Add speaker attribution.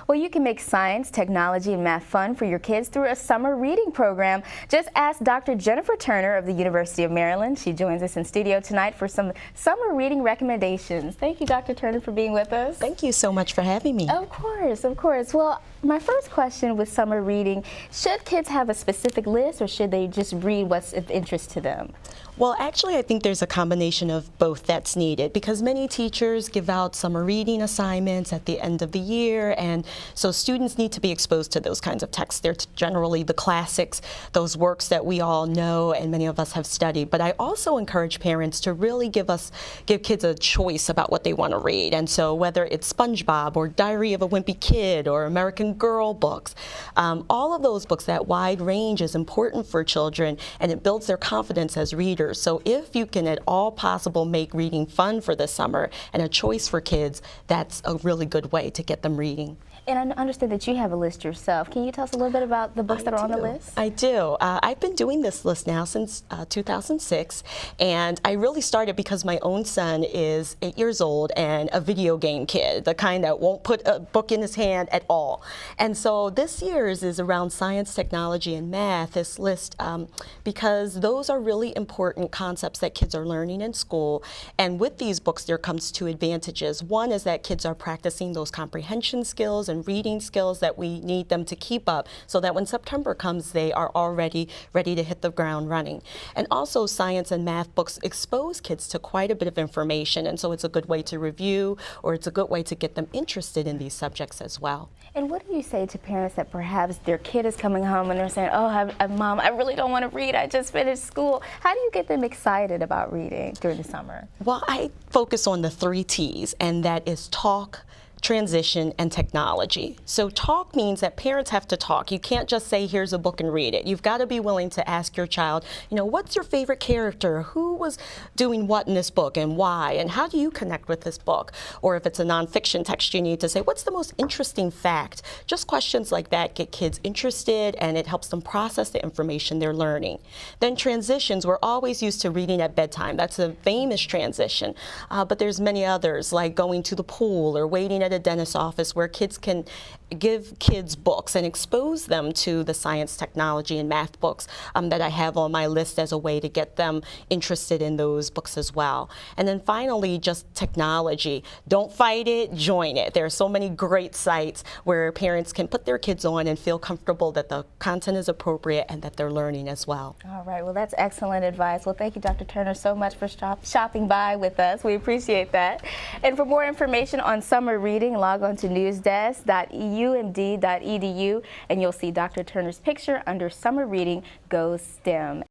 Speaker 1: Well, you can make science, technology, and math fun for your kids through a summer reading program. Just ask Dr. Jennifer Turner of the University of Maryland. She joins us in studio tonight for some summer reading recommendations. Thank you, Dr. Turner, for being with us.
Speaker 2: Thank you so much for having me.
Speaker 1: Of course, of course. Well, my first question with summer reading, should kids have a specific list or should they just read what's of interest to them?
Speaker 2: Well, actually, I think there's a combination of both that's needed because many teachers give out summer reading assignments at the end of the year, and so students need to be exposed to those kinds of texts. They're generally the classics, those works that we all know and many of us have studied. But I also encourage parents to really give kids a choice about what they want to read. And so whether it's SpongeBob or Diary of a Wimpy Kid or American Girl books, all of those books, that wide range is important for children, and it builds their confidence as readers. So if you can at all possible make reading fun for the summer and a choice for kids, that's a really good way to get them reading.
Speaker 1: And I understand that you have a list yourself. Can you tell us a little bit about the books that are on the list?
Speaker 2: I do. I've been doing this list now since 2006, and I really started because my own son is 8 years old and a video game kid, the kind that won't put a book in his hand at all. And so this year's is around science, technology, and math, this list, because those are really important concepts that kids are learning in school. And with these books, there comes two advantages. One is that kids are practicing those comprehension skills and reading skills that we need them to keep up so that when September comes, they are already ready to hit the ground running. And also science and math books expose kids to quite a bit of information, and so it's a good way to review, or it's a good way to get them interested in these subjects as well.
Speaker 1: And what do you say to parents that perhaps their kid is coming home and they're saying, oh, Mom, I really don't want to read, I just finished school. How do you get them excited about reading during the summer?
Speaker 2: Well, I focus on the 3 T's, and that is talk, transition, and technology. So talk means that parents have to talk. You can't just say, here's a book and read it. You've got to be willing to ask your child, what's your favorite character? Who was doing what in this book and why? And how do you connect with this book? Or if it's a nonfiction text, you need to say, what's the most interesting fact? Just questions like that get kids interested, and it helps them process the information they're learning. Then transitions, we're always used to reading at bedtime. That's a famous transition. But there's many others, like going to the pool or waiting at a dentist's office, where kids can give kids books and expose them to the science, technology, and math books that I have on my list as a way to get them interested in those books as well. And then finally, just technology. Don't fight it, join it. There are so many great sites where parents can put their kids on and feel comfortable that the content is appropriate and that they're learning as well.
Speaker 1: All right, well, that's excellent advice. Well, thank you, Dr. Turner, so much for shopping by with us. We appreciate that. And for more information on summer reading, log on to newsdesk.umd.edu, and you'll see Dr. Turner's picture under Summer Reading Go STEM.